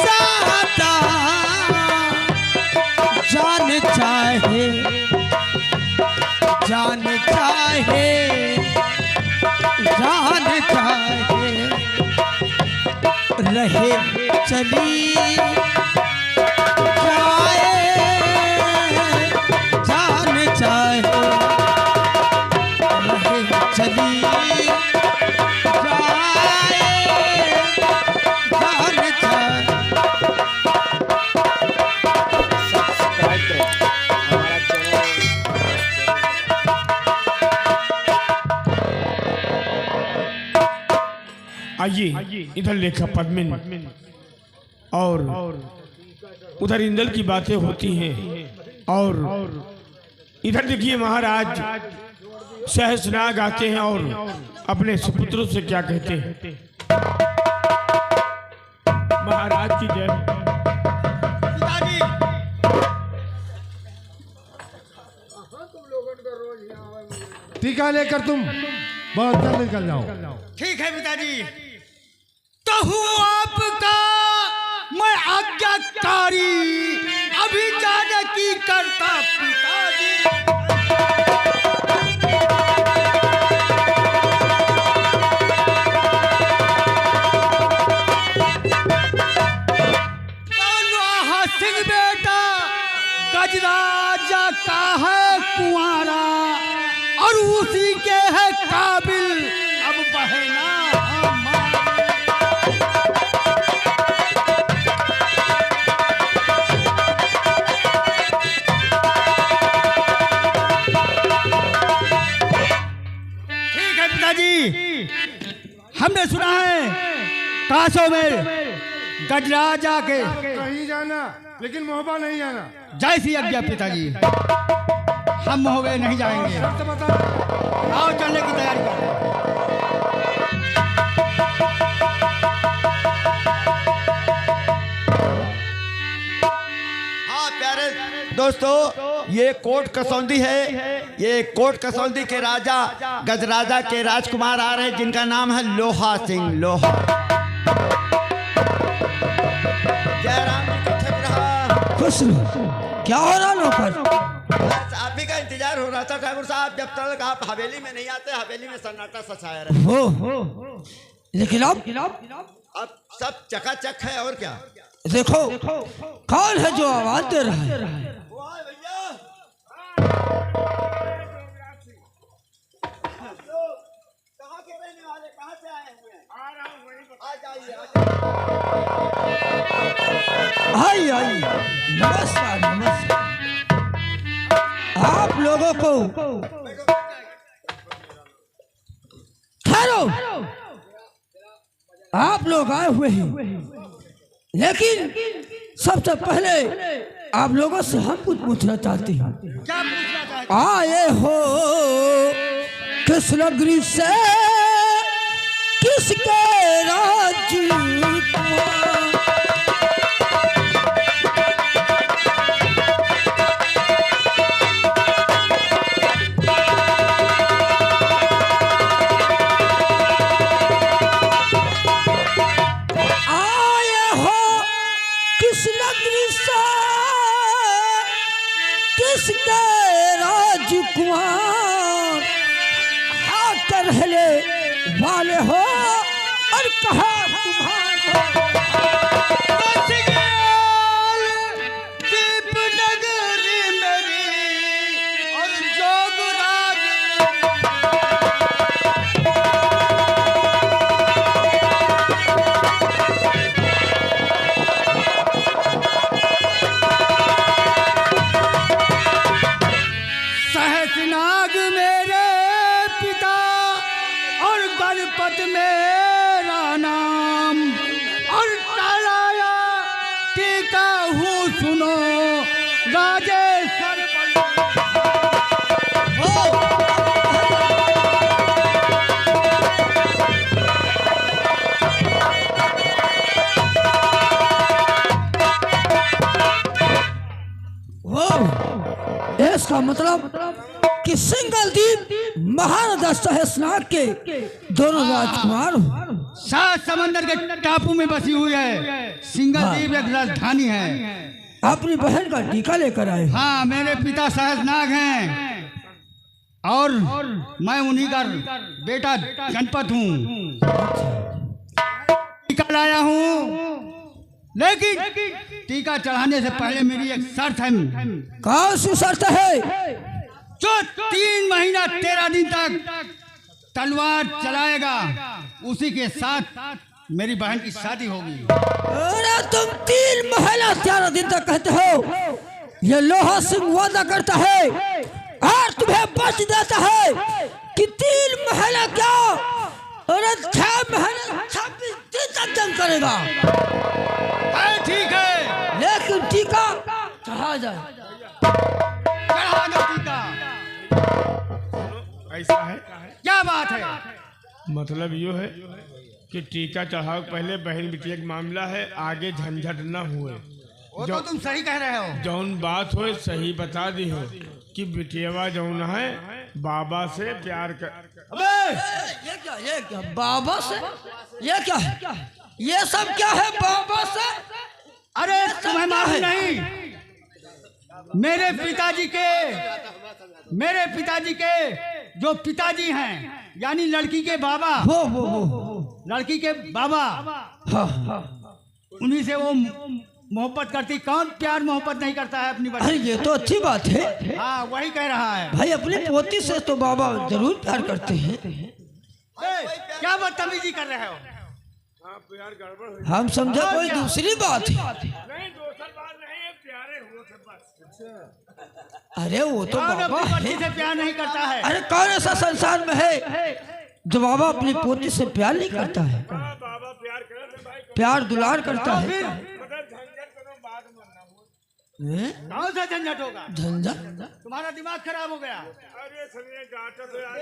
साता जान चाहे जान चाहे जान चाहे रहे चली जाए जान चाहे रहे चली जाए जान चाहे। आइए इधर लेखा पद्मिन और उधर इंदल की बातें होती हैं और इधर देखिए महाराज सहसनाग आते हैं और अपने सुपुत्रों से क्या कहते हैं। महाराज की जय। टीका लेकर तुम बहुत जल्द निकल जाओ। ठीक है पिताजी। तो हूँ आपका मैं आज्ञाकारी, अभी जाने की करता पिताजी। सिंह बेटा गजराजा का है कुंवारा और उसी के है काबिल अब बहना। ठीक है पिताजी, हमने सुना है काशों में गजराजा के कहीं जाना लेकिन मोहबा नहीं जाना। जैसी आज्ञा पिताजी, हम मोहबे नहीं जाएंगे। आओ चलने की तैयारी कर। हाँ प्यारे दोस्तों, ये कोट कसौंदी है। ये कोट कसौंदी के राजा गजराजा के राजकुमार आ रहे हैं जिनका नाम है लोहा सिंह। लोहा खुश क्या हो रहा नौकर? आप ही का इंतजार हो रहा था ठाकुर साहब। जब तक आप हवेली में नहीं आते, हवेली में सन्नाटा सछाया रहे। हो लेकिन अब सब चकाचक है। और क्या देखो कौन है जो आवाज दे रहा है? भैया कहाँ के रहने वाले, कहाँ से आए हुए हैं? आ रहा हूँ, आ जाइए। आइए नमस्कार। नमस्कार। आप लोगों को ठहरो, आप लोग आए हुए हैं, लेकिन सबसे पहले आप लोगों से हम कुछ पूछना चाहते हैं। क्या पूछना चाहते? आए हो किस नगरी से, किसके राज्य राजकुमार आकर रहने वाले हो और कहा दीपनगरी मेरी और जोगराज। सहसनाग मेरे पिता और गणपत मेरा नाम और टालाया टीका हूँ सुनो राजेश्वर। इसका मतलब कि सिंगल दीप महाराजा सहसनाग के दोनों राजकुमार हो। सात समंदर के टापू में बसी हुई है। सिंगाद्वीप एक राजधानी है। अपनी बहन का टीका लेकर आए। हाँ, मेरे पिता सहसनाग हैं और मैं उन्हीं का बेटा गणपत हूँ। टीका लाया हूँ, लेकिन टीका चढ़ाने से पहले मेरी एक शर्त है। कौन सी शर्त है? जो 3 महीना 13 दिन तक तलवार चलाएगा, उसी के साथ मेरी बहन की शादी होगी। अरे तुम 3 महीना 13 दिन तक कहते हो। ये लोहा सिंह वादा करता है और तुम्हें बच देता है कि 3 महीना क्या, अरे 6 महीने 26 दिन तक जंग करेगा। ठीक है, लेकिन टीका चढ़ा जाए। चढ़ा दो टीका। ऐसा है, क्या बात है? मतलब यो है कि टीका चढ़ाओ पहले बहन बिटिया का मामला है, आगे झंझट न हुए। वो तो तुम सही कह रहे हो। जौन बात हो सही बता दी हो कि बिटियावा जौन है बाबा से प्यार कर। अबे ये क्या बाबा से? ये क्या है? ये सब क्या है बाबा से? अरे तुम्हें मालूम नहीं, मेरे पिताजी के जो पिताजी हैं, यानी लड़की के बाबा, वो लड़की के बाबा, उन्हीं से वो मोहब्बत करती। कौन प्यार मोहब्बत नहीं करता है अपनी बच्ची? अरे ये तो अच्छी बात है। हाँ, वही कह रहा है भाई, अपनी पोती से तो बाबा जरूर प्यार करते हैं। क्या बदतमीजी कर रहे हो? हम समझा कोई दूसरी बात है। नहीं, दूसरी बात नहीं है, प्यारे हुए थे बस। अरे वो तो कौन बाबा अपनी बच्ची है। से प्यार नहीं करता है? अरे कौन ऐसा संसार में है जो बाबा अपनी पोती से प्यार नहीं करता है? बाबा प्यार करे भाई, प्यार दुलार करता है। मतलब झंझट करो बाद में ना हो। कौन सा झंझट होगा? झंझट? तुम्हारा दिमाग खराब हो गया। अरे सुनिए, गाटा तो यार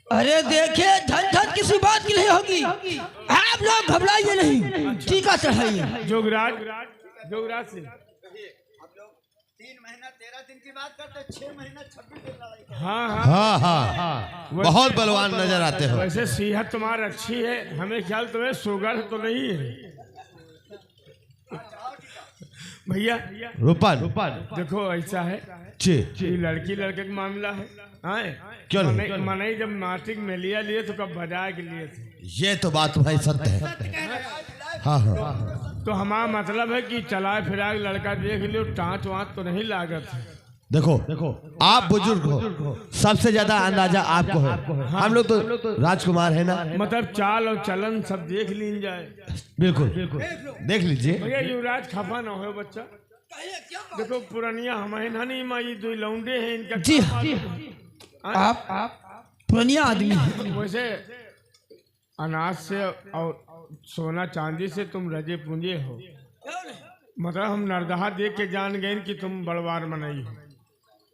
अरे देखिए, झंझट किसी बात की नहीं होगी। आप लोग घबराइए नहीं, टीका चढ़ाइए। जोगराज सिंह, 3 महीना 13 दिन की बात करते, 6 महीना 26 दिन लड़ाई करते। हाँ, हाँ, बहुत बलवान नजर आते हो। वैसे सेहत तुम्हारी अच्छी है, हमें ख्याल तुम्हें शुगर तो नहीं है भैया। रूपन देखो ऐसा है, ये लड़की लड़के का मामला है। हाँ, क्यों नहीं? मनाई जब नाटिक में लिया लिए तो कब बजाए के लिए थे। ये तो बात भाई सत्य है। हाँ हाँ, तो हमारा मतलब है कि चला फिरा के लड़का देख लियो, टाँच वाँच तो नहीं लागत है। देखो आप बुजुर्ग हो, सबसे ज्यादा अंदाजा आपको है। हम लोग तो राजकुमार है ना। मतलब चाल और चलन सब देख लीन जाए। बिल्कुल देख लीजिए भैया, युवराज खफा ना हो बच्चा। देखो पुरानिया हमारे नानी माँ, ये 2 लौंडे हैं इनका। जी आप पुरानिया आदमी हैं। वैसे अनाज से और सोना चांदी से तुम रजे पूंजे हो। मतलब हम नरदहा देख के जान गए कि तुम बड़वार मनाई हो।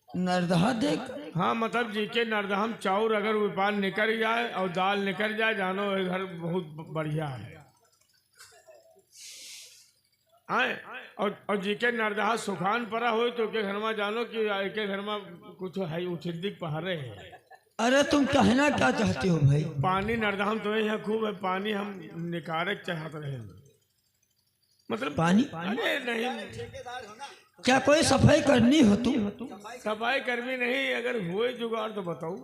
नरदहा देख? हाँ, मतलब जी के नरदहा हम चाउर अगर व्यापार निकल जाए और दाल निकल जाए, जानो ये घर बहुत बढ़िया है। आए और जी के नरदहा सुखान पड़ा हो तो के घर में जानो कि के घर में कुछ है उचित पहाड़े है। अरे तुम कहना क्या चाहते हो भाई? पानी नरदहा हम तुम्हें यहाँ खूब है, पानी हम निकारे चाहते रहे। मतलब पानी? अरे नहीं, क्या कोई सफाई करनी हो तुम? सफाई कर्मी नहीं, अगर हुए जुगाड़ तो बताओ।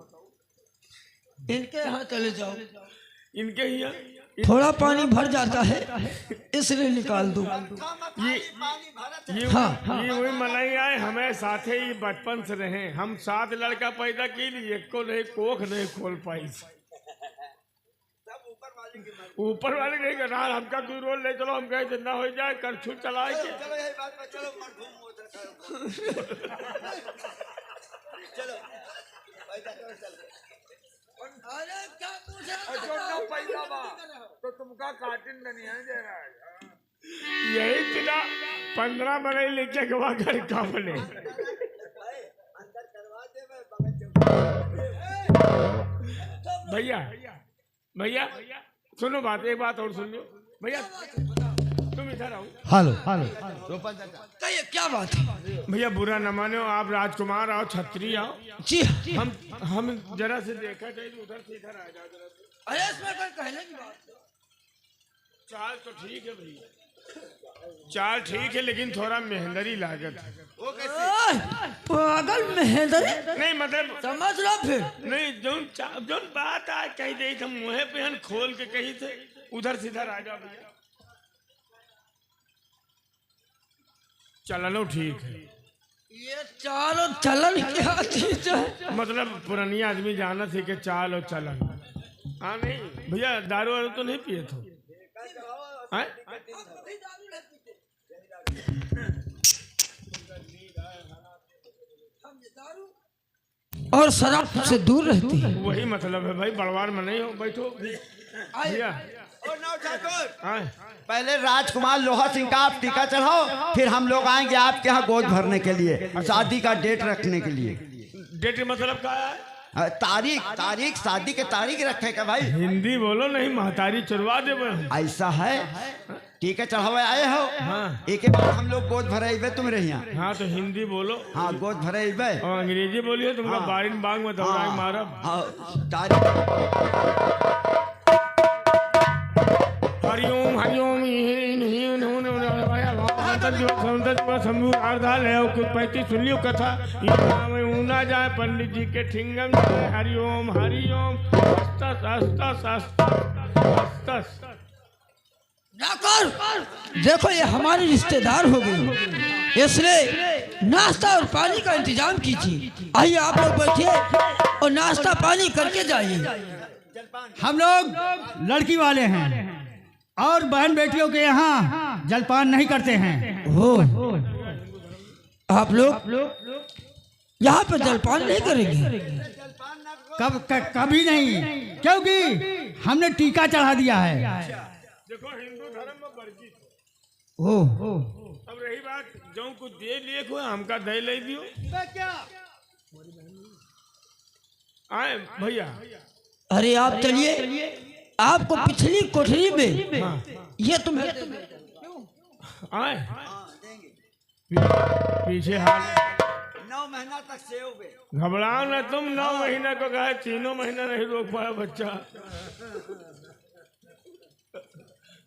इनके यहाँ चले जाओ, इनके यहाँ थोड़ा पानी भर जाता है इसलिए निकाल दो। ये हाँ। ये वही मनाई आए, हमें साथे ही बचपन से रहे। हम 7 लड़का पैदा की, एक को नहीं कोख नहीं खोल पाई। ऊपर वाले नहीं करना, हमका कोई रोल ले चलो, हम कहे जिंदा हो जाए करछू चलाए के। अरे क्या तो तुमका काटिन नहीं दे रहा है। यही चिला 15 बने लेके गवा घर का बने। भैया सुनो बात, एक बात और सुन लो भैया, तुम इधर आओ। हेलो कहिए क्या बात है? भैया बुरा न मानो, आप राजकुमार आओ, छत्री आओ। जी हम जरा से देखा जाए, उधर से इधर आ जाओ जरा से। अरे इसमें कोई कहने की बात है? चाल तो ठीक है भैया, चाल ठीक है, लेकिन थोड़ा मेहंदरी लागत है। ओए, पागल मेहंदर नहीं मतलब समझ लो फिर। नहीं, जोन बात आज कही दे हम मुँह पे हन खोल के कही थे, उधर सीधा आ जा भैया। चलो ठीक है। ये चाल और चलन क्या चीज है? मतलब पुरानी आदमी जाना थे कि चाल और चलन। हाँ नहीं भैया, दारू वारू तो नहीं पिए थे? हाँ? और शराब से दूर रहती है। वही मतलब है भाई, बड़वार में नहीं हो। बैठो भैया। हाँ? पहले राजकुमार लोहा सिंह का आप टीका चढ़ाओ, फिर हम लोग आएंगे आपके यहाँ गोद भरने के लिए, शादी का डेट रखने के लिए। डेट मतलब क्या है? तारीख शादी के तारीख रखे का भाई। हिंदी बोलो, नहीं महतारी चुरवा दे। ऐसा है, टीका चढ़ावे आए हो। हाँ। एक बार हम लोग गोद भरे तुम रही। हाँ तो हिंदी बोलो। हाँ गोद भरे और अंग्रेजी बोलिए, तुम लोग बारिन बाग में दौड़ा मारब। हरिओम हरिओम शंभु आर्धाल है, कुछ पैती सुन लियो कथा। ऊना जाए पंडित जी के ठिंगम जाए। हरिओम हरिओम देखो ये हमारे रिश्तेदार हो गए, इसलिए नाश्ता और पानी का इंतजाम कीजिए। आइए आप लोग बैठिए और नाश्ता पानी करके जाइए। हम लोग लड़की वाले हैं और बहन बेटियों के यहाँ जलपान नहीं करते हैं। हो आप लोग यहाँ पे जलपान नहीं करेंगे? कभी नहीं, क्योंकि हमने टीका चढ़ा दिया है। देखो हिंदू धर्म में वर्जित हो। अब रही बात, जो कुछ दे लिए को हमका दे ले दियो आए भैया। अरे आप चलिए, आपको पिछली कोठरी में ये तुम्हें आए पीछे हाथ 9 महीना तक सेव। घबराओ ना तुम, 9 महीना को कहा, 3 महीना नहीं रोक पाया बच्चा।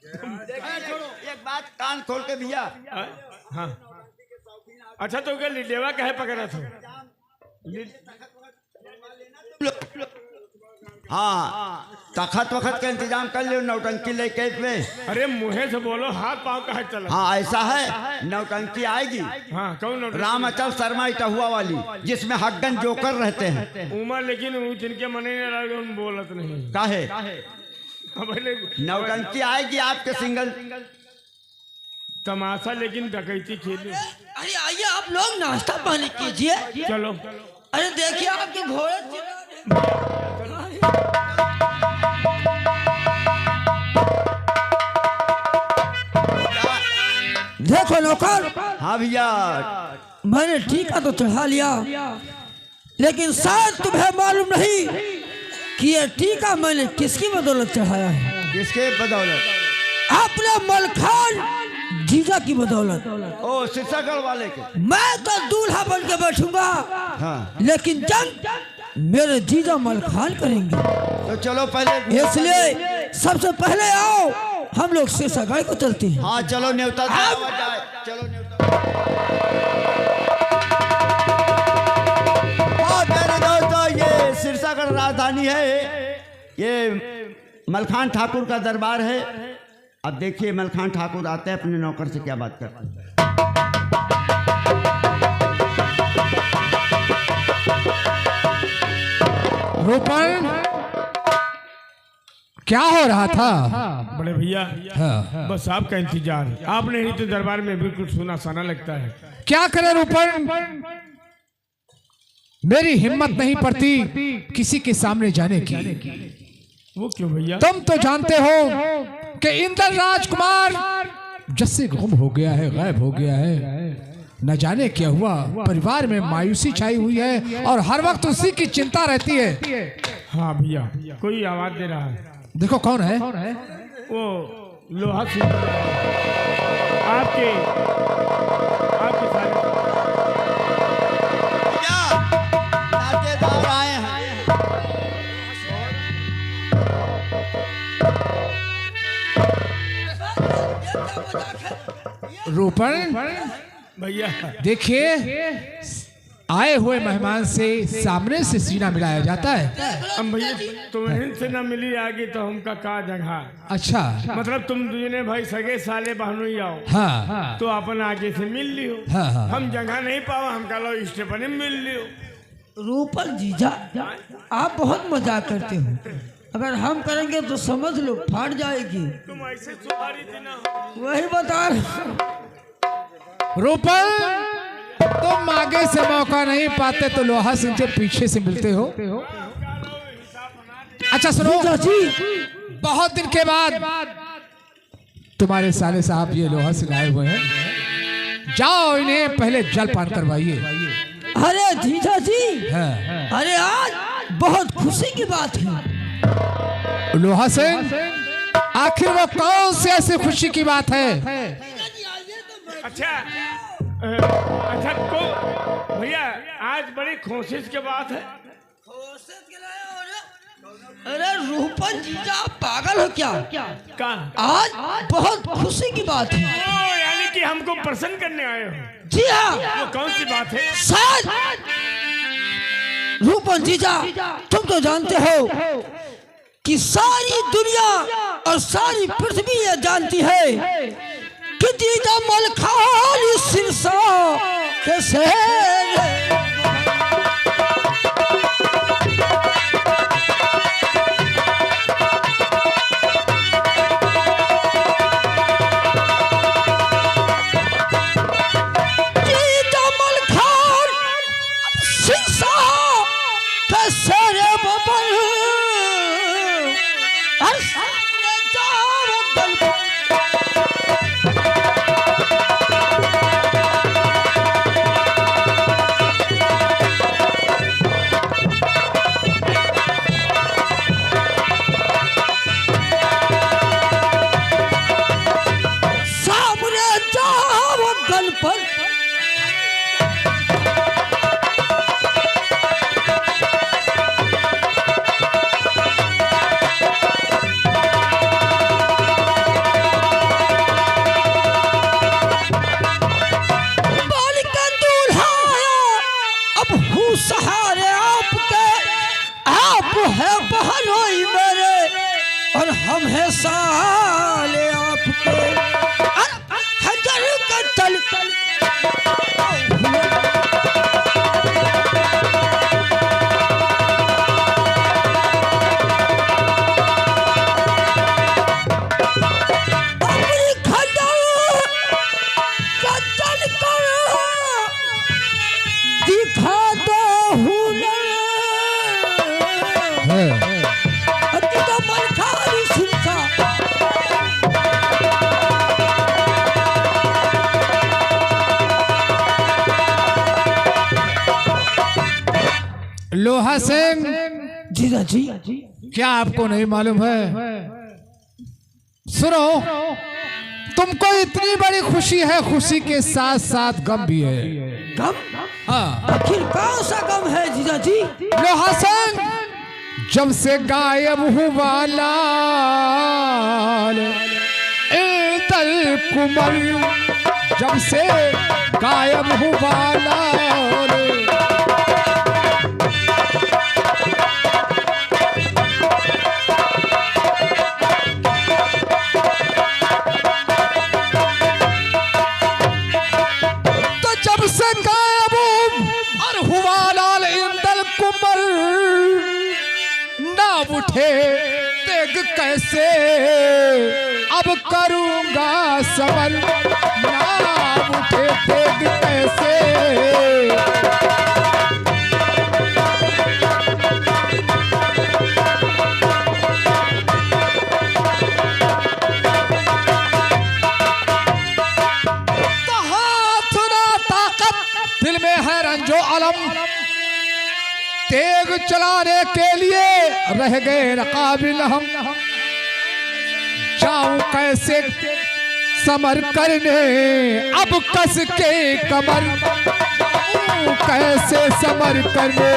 एक बात कान खोल के भैया। हाँ अच्छा, तो क्या लिडेवा कहे पकड़ा था? हाँ तखत वखत का इंतजाम कर लियो, नौटंकी लेके पे। अरे मुँह से बोलो, हाथ पाँव कहा चला। हाँ ऐसा है, नौटंकी आएगी। हाँ कौन? राम अचल शर्मा इटहुआ वाली, जिसमें हग्गन जोकर रहते हैं। उमर लेकिन जिनके मने नहीं लगे उन बोलत नहीं काहे? नौटंकी आएगी आपके सिंगल तमाशा, लेकिन डकैती खेले। अरे आइए आप लोग नाश्ता पानी कीजिए। चलो। अरे देखिए आपके घोड़े देखो नौकर। हाँ भैया, मैंने टीका तो चढ़ा लिया, लेकिन शायद तुम्हें मालूम नहीं कि ये टीका मैंने किसकी बदौलत चढ़ाया है। किसके बदौलत? अपने मलखान जीजा की बदौलत। ओ सिरसागढ़ वाले के। मैं तो दूल्हा बन के बैठूंगा। हाँ। लेकिन जंग मेरे जीजा मलखान करेंगे। तो चलो पहले, इसलिए सबसे पहले आओ हम लोग सिरसागढ़ को चलते हैं। हाँ चलो न्योता जाए। चलो न्योता। मेरे दोस्तों, ये सिरसागढ़ राजधानी है, ये मलखान ठाकुर का दरबार है। अब देखिए मलखान ठाकुर आते हैं, अपने नौकर से क्या बात करते हैं। रूपन, क्या हो रहा था? बड़े भैया बस आपका इंतजार, आपने ही तो दरबार में बिल्कुल सुना साना लगता है। क्या करे रूपन, मेरी हिम्मत नहीं पड़ती किसी के सामने जाने की। वो क्यों भैया? तुम तो जानते हो कि इंद्र राजकुमार जैसे गुम हो गया है, गायब हो गया है। न जाने क्या हुआ, परिवार में मायूसी छाई हुई है और हर वक्त उसी की चिंता रहती है। हाँ भैया, कोई आवाज दे रहा है। देखो कौन है? वो लोहा सिंह आपके सारे नातेदार आए हैं। रूपन भैया देखिए, आए हुए मेहमान से सामने से सीना मिलाया जाता है। हम भैया तुम्हें से ना मिली आगे तो हमका का जगह। अच्छा, मतलब तुम दुजने भाई सगे साले बहनों ही आओ, हाँ तो अपन आगे से मिल लियो। हाँ। हम जगह नहीं पाओ, हम कह लो स्टेशन में मिल लियो। रूपल जीजा, आप बहुत मजाक करते हो। अगर हम करेंगे तो समझ लो फाट जाएगी। तुम ऐसे सुधारी थी ना। वही बता रूपल, तुम आगे से मौका नहीं पाते तो लोहा सिंह से पीछे से मिलते हो। अच्छा सुनो जी, बहुत दिन के बाद तुम्हारे साले साहब ये लोहा सिंह आए हुए हैं, जाओ इन्हें पहले जलपान करवाइए। अरे जीजा जी, हाँ। अरे आज बहुत खुशी की बात है। लोहा सिंह, आखिर वो कौन सी ऐसी खुशी की बात है? अच्छा तो भैया आज बड़ी कोशिश की बात है। अरे रूपन जीजा, आप पागल हो क्या? का आज बहुत खुशी की बात है। ओ, यानी कि हमको प्रसन्न करने आए हो। जी हाँ। वो कौन सी बात है? शायद रूपन जीजा, तुम तो जानते हो कि सारी दुनिया और सारी पृथ्वी ये जानती है कि जीजा मलखान सिरसा के शहर। जीजा मलखान सिरसा के शहर बबल सामने जाओ गल पर। सहारे आपके, आप है बहनोई मेरे और हम है साले आपके। हजर का तल अपनी खजर का तल करो, दिखा दो लोहा सिंह। जीजा जी, क्या आपको नहीं मालूम है? सुनो, तुमको इतनी बड़ी खुशी है, खुशी के साथ साथ गम भी है। गम? हाँ। आखिर कौन सा गम है जीजा जी? लोहा सिंह, जब से गायब हुआ लाल इंदल कुमर, जब से गायब हुआ लाल, तो जब से गायब और हुआ लाल इंदल कुमर, ना उठे तेग कैसे अब करूंगा समर, ना उठे तेग कैसे। तो हाथ ना ताकत, दिल में है रंजो अलम, तेग चलाने के लिए रह गए नकाबिल हम। जाऊं कैसे समर करने अब कस के कमर, जाऊं कैसे समर करने